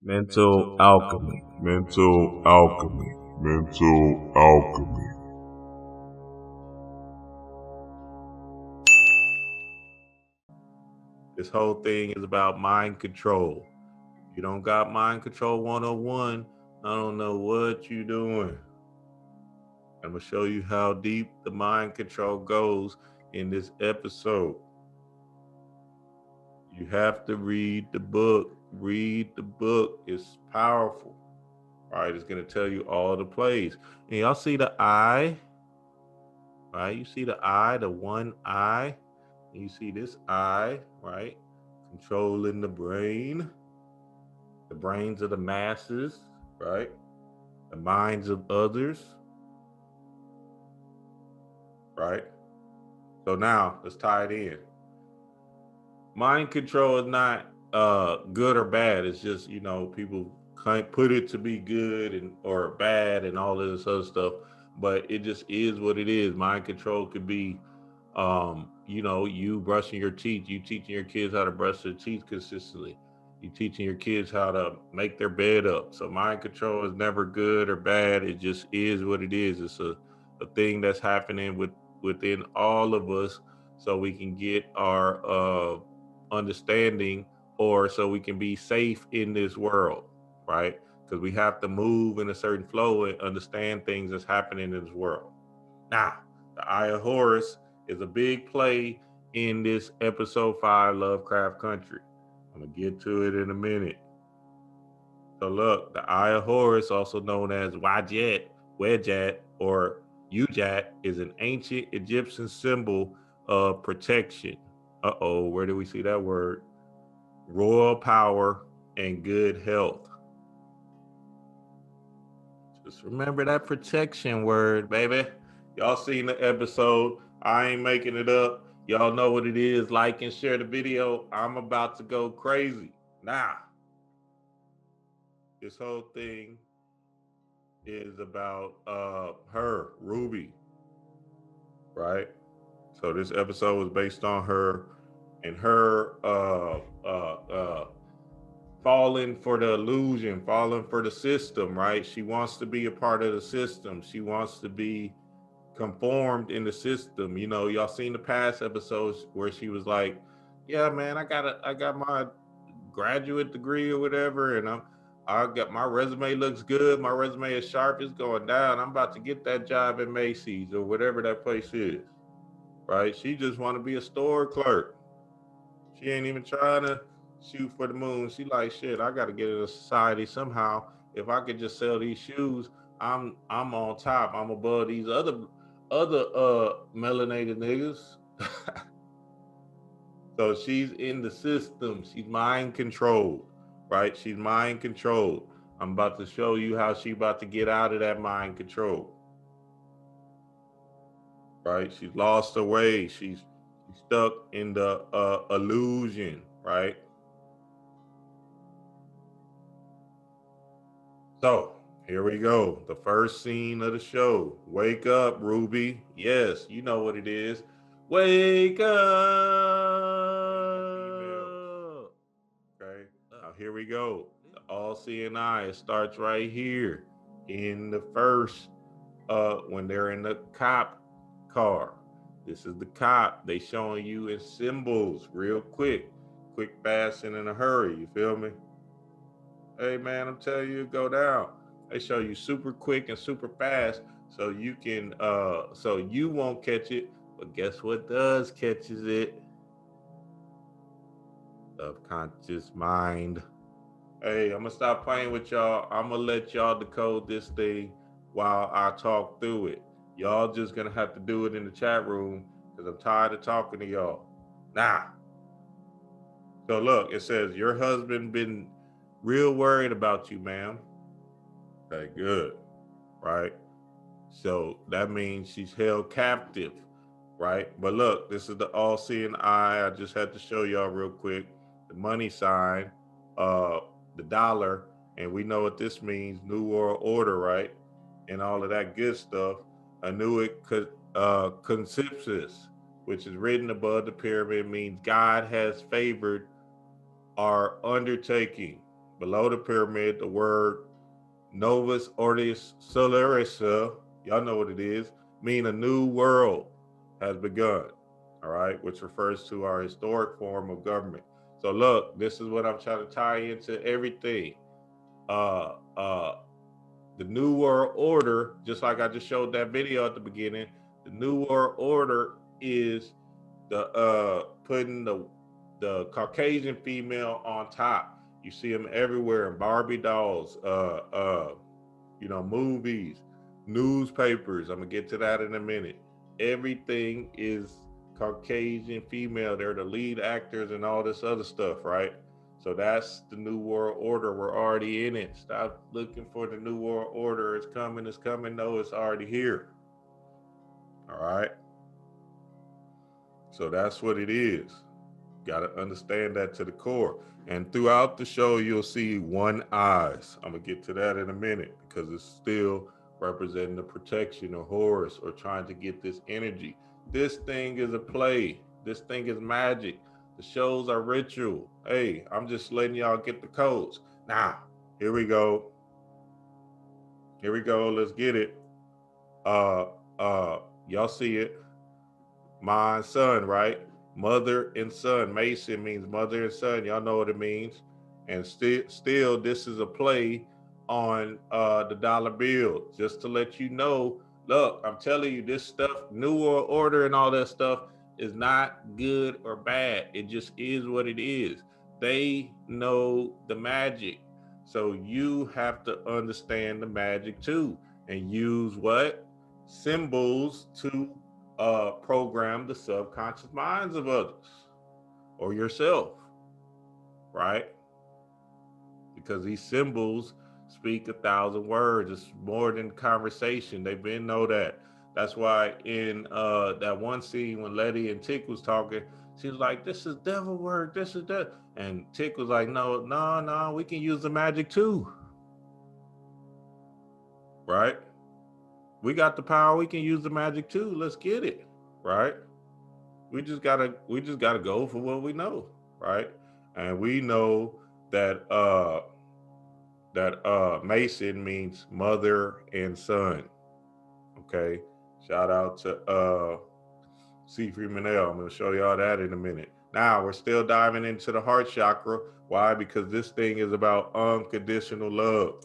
Mental alchemy. Mental alchemy. Mental alchemy. This whole thing is about mind control. You don't got mind control 101. I don't know what you're doing. I'm going to show you how deep the mind control goes in this episode. You have to read the book. Read the book. It's powerful. All right, it's going to tell you all the plays. And y'all see the eye? Right? You see the eye, the one eye. And you see this eye, right? Controlling the brains of the masses, right? The minds of others, right? So now let's tie it in. Mind control is not good or bad. It's just, people can't put it to be good and or bad and all of this other stuff, but it just is what it is. Mind control could be you brushing your teeth, you teaching your kids how to brush their teeth consistently, you teaching your kids how to make their bed up. So mind control is never good or bad. It just is what it is. It's a thing that's happening within all of us, so we can get our understanding, or so we can be safe in this world, right? Because we have to move in a certain flow and understand things that's happening in this world. Now, the Eye of Horus is a big play in this episode 5 Lovecraft Country. I'm going to get to it in a minute. So look, the Eye of Horus, also known as Wajet, Wejat, or Ujat, is an ancient Egyptian symbol of protection. Uh-oh, where do we see that word? Royal power and good health. Just remember that protection word, baby. Y'all seen the episode. I ain't making it up. Y'all know what it is. Like and share the video. I'm about to go crazy. Now, this whole thing is about her, Ruby, right? So this episode was based on her and her falling for the illusion, falling for the system, right? She wants to be a part of the system. She wants to be conformed in the system. Y'all seen the past episodes where she was like, "Yeah, man, I got my graduate degree or whatever, and I got my resume looks good. My resume is sharp. It's going down. I'm about to get that job at Macy's or whatever that place is." Right? She just want to be a store clerk. She ain't even trying to shoot for the moon. She like, shit, I got to get into society somehow. If I could just sell these shoes, I'm on top. I'm above these other melanated niggas. So she's in the system. She's mind controlled, right? She's mind controlled. I'm about to show you how she about to get out of that mind control. Right? She's lost her way. She's stuck in the illusion, right? So here we go. The first scene of the show. Wake up, Ruby. Yes, you know what it is. Wake up. Okay. Now here we go. The all-seeing eye. It starts right here in the first when they're in the cop car. This is the cop. They showing you in symbols real quick, fast, and in a hurry. You feel me? Hey man, I'm telling you, go down. They show you super quick and super fast, so you can so you won't catch it. But guess what does catches it? Subconscious mind. Hey, I'm gonna stop playing with y'all. I'm gonna let y'all decode this thing while I talk through it. Y'all just gonna have to do it in the chat room because I'm tired of talking to y'all. Now, so look, it says your husband been real worried about you, ma'am. Okay, good. Right? So that means she's held captive, right? But look, this is the all-seeing eye. I just had to show y'all real quick. The money sign, the dollar, and we know what this means, New World Order, right? And all of that good stuff. A new consensus, which is written above the pyramid, means God has favored our undertaking. below the pyramid, the word Novus Ordo Solaris, y'all know what it is, mean a new world has begun, all right, which refers to our historic form of government. So look, this is what I'm trying to tie into everything. Uh, uh, the New World Order, just like I just showed that video at the beginning, the New World Order is the putting the Caucasian female on top. You see them everywhere in Barbie dolls, movies, newspapers. I'm gonna get to that in a minute. Everything is Caucasian female. They're the lead actors and all this other stuff, right? So that's the New World Order. We're already in it. Stop looking for the New World Order. It's coming, it's coming. No, it's already here. All right. So that's what it is. Got to understand that to the core. And throughout the show, you'll see one eyes. I'm going to get to that in a minute because it's still representing the protection of Horus or trying to get this energy. This thing is a play. This thing is magic. The shows are ritual. Hey, I'm just letting y'all get the codes. Now, here we go. Here we go. Let's get it. Y'all see it. My son, right? Mother and son. Mason means mother and son. Y'all know what it means. And still, this is a play on the dollar bill. Just to let you know, look, I'm telling you, this stuff, New World Order and all that stuff is not good or bad. It just is what it is. They know the magic. So you have to understand the magic too. And use what? Symbols to program the subconscious minds of others or yourself, right? Because these symbols speak 1,000 words. It's more than conversation. They've been know that. That's why in that one scene when Letty and Tick was talking, she was like, "This is devil work. This is that," and Tick was like, "No, we can use the magic too, right? We got the power. We can use the magic too. Let's get it, right? We just gotta go for what we know, right? And we know that Mason means mother and son. Okay. Shout out to C. Freemanel. I'm gonna show y'all that in a minute. Now we're still diving into the heart chakra. Why? Because this thing is about unconditional love.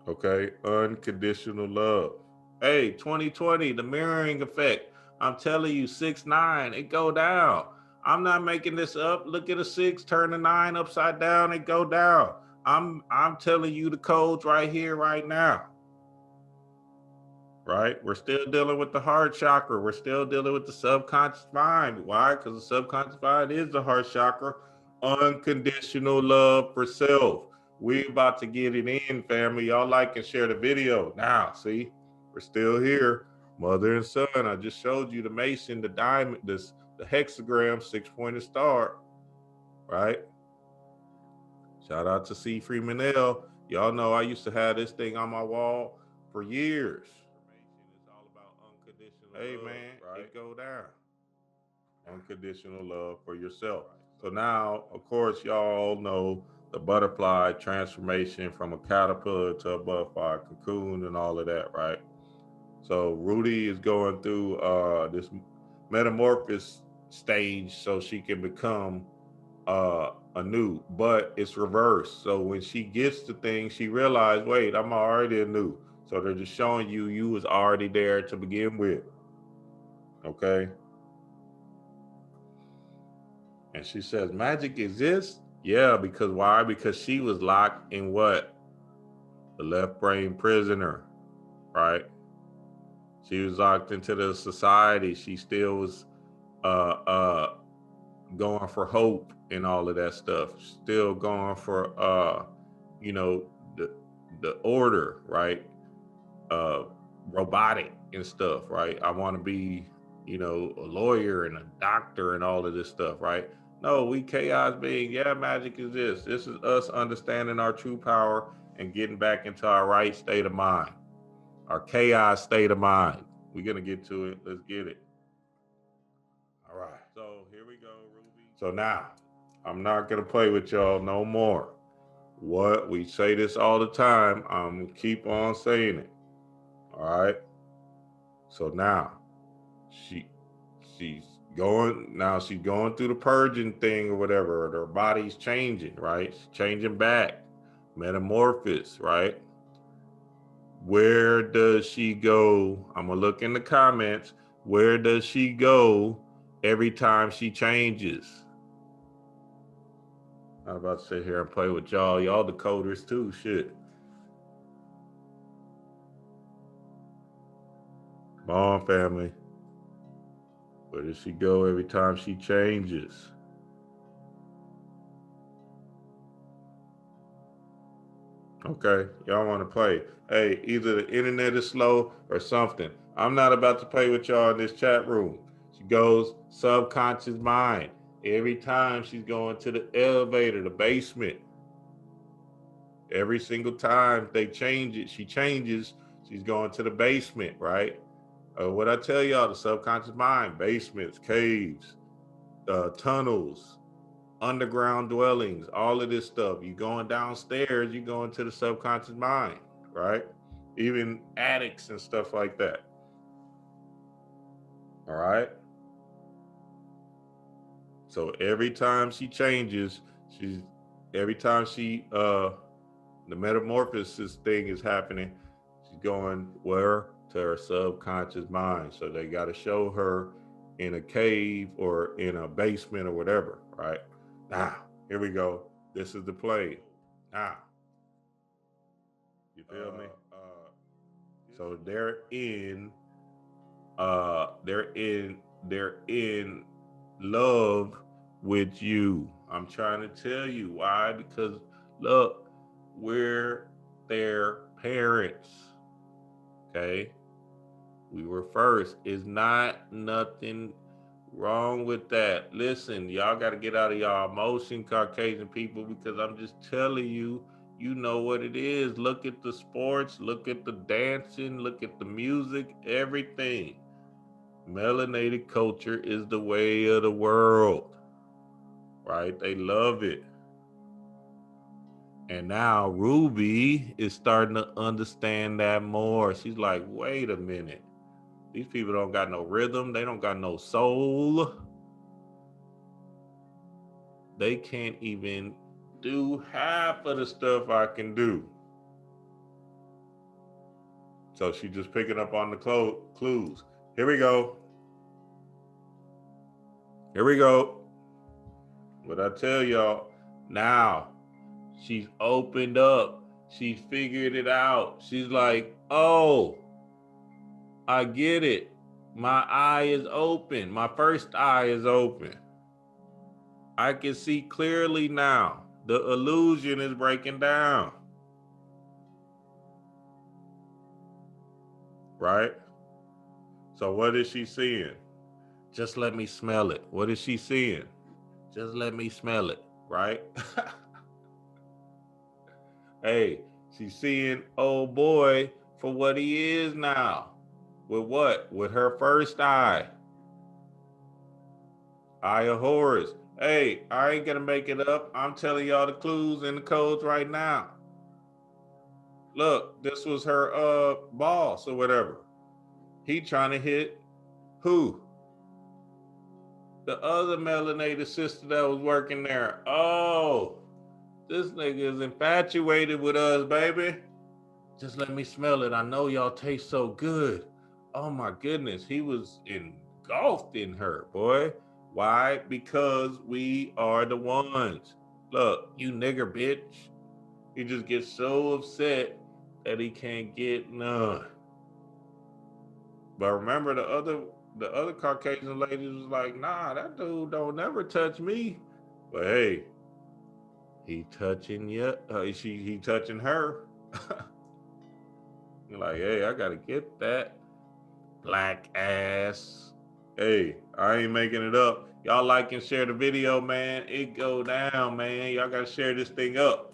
Okay, unconditional love. Hey, 2020, the mirroring effect. I'm telling you, 6-9, it go down. I'm not making this up. Look at a 6, turn a 9 upside down, it go down. I'm telling you the codes right here, right now. Right? We're still dealing with the heart chakra. We're still dealing with the subconscious mind. Why? Because the subconscious mind is the heart chakra. Unconditional love for self. We about to get it in, family. Y'all like and share the video. Now, see, we're still here. Mother and son. I just showed you the Mason, the diamond, the hexagram, 6-pointed star. Right? Shout out to C. Freemanel. Y'all know I used to have this thing on my wall for years. It's all about unconditional love. Hey, man, right? It go down. Unconditional love for yourself. So now, of course, y'all know the butterfly transformation from a caterpillar to a butterfly cocoon and all of that, right? So Rudy is going through this metamorphosis stage so she can become anew, but it's reversed. So when she gets the thing, she realized, wait, I'm already anew. So they're just showing you was already there to begin with. Okay. And she says, magic exists? Yeah, because why? Because she was locked in what? The left brain prisoner, right? She was locked into the society. She still was going for hope and all of that stuff. Still going for the order, right? Robotic and stuff, right? I want to be, a lawyer and a doctor and all of this stuff, right? No, we chaos being, yeah, magic is this. This is us understanding our true power and getting back into our right state of mind, our chaos state of mind. We're going to get to it. Let's get it. All right. So here we go, Ruby. So now I'm not gonna play with y'all no more. What we say this all the time. I'm gonna keep on saying it. All right. So now she's she's going through the purging thing or whatever. Her body's changing, right? She's changing back. Metamorphosis, right? Where does she go? I'm gonna look in the comments. Where does she go every time she changes? I'm about to sit here and play with y'all. Y'all decoders too. Shit. Come on, family. Where does she go every time she changes? Okay, y'all want to play. Hey, either the internet is slow or something. I'm not about to play with y'all in this chat room. She goes subconscious mind. Every time she's going to the elevator, the basement. Every single time they change it, she changes. She's going to the basement, right? What I tell y'all, the subconscious mind, basements, caves, tunnels, underground dwellings, all of this stuff. You going downstairs, you go into the subconscious mind, right? Even attics and stuff like that. All right. So every time she changes, every time the metamorphosis thing is happening, she's going where? To her subconscious mind. So they got to show her in a cave or in a basement or whatever, right? Now, here we go. This is the play. Now, you feel me? So they're in love with you. I'm trying to tell you why, because look, we're their parents. Okay? We were first. It's not nothing wrong with that. Listen, y'all got to get out of y'all emotion, Caucasian people, because I'm just telling you, you know what it is. Look at the sports, look at the dancing, look at the music, everything. Melanated culture is the way of the world, right? They love it. And now Ruby is starting to understand that more. She's like, wait a minute. These people don't got no rhythm. They don't got no soul. They can't even do half of the stuff I can do. So she's just picking up on the clues. Here we go. Here we go. What I tell y'all, now she's opened up. She figured it out. She's like, oh, I get it. My eye is open. My first eye is open. I can see clearly now. The illusion is breaking down. Right? So what is she seeing? Just let me smell it. What is she seeing? Just let me smell it. Right? Hey, she's seeing old boy for what he is now. With what? With her first eye. Eye of Horus. Hey, I ain't gonna make it up. I'm telling y'all the clues and the codes right now. Look, this was her boss or whatever. He trying to hit who? The other melanated sister that was working there. Oh, this nigga is infatuated with us, baby. Just let me smell it. I know y'all taste so good. Oh my goodness. He was engulfed in her, boy. Why? Because we are the ones. Look, you nigger bitch. He just gets so upset that he can't get none. But remember the other Caucasian ladies was like, nah, that dude don't never touch me. But hey, he touching you. He touching her. You're like, hey, I gotta get that black ass. Hey, I ain't making it up. Y'all like and share the video, man. It go down, man. Y'all gotta share this thing up.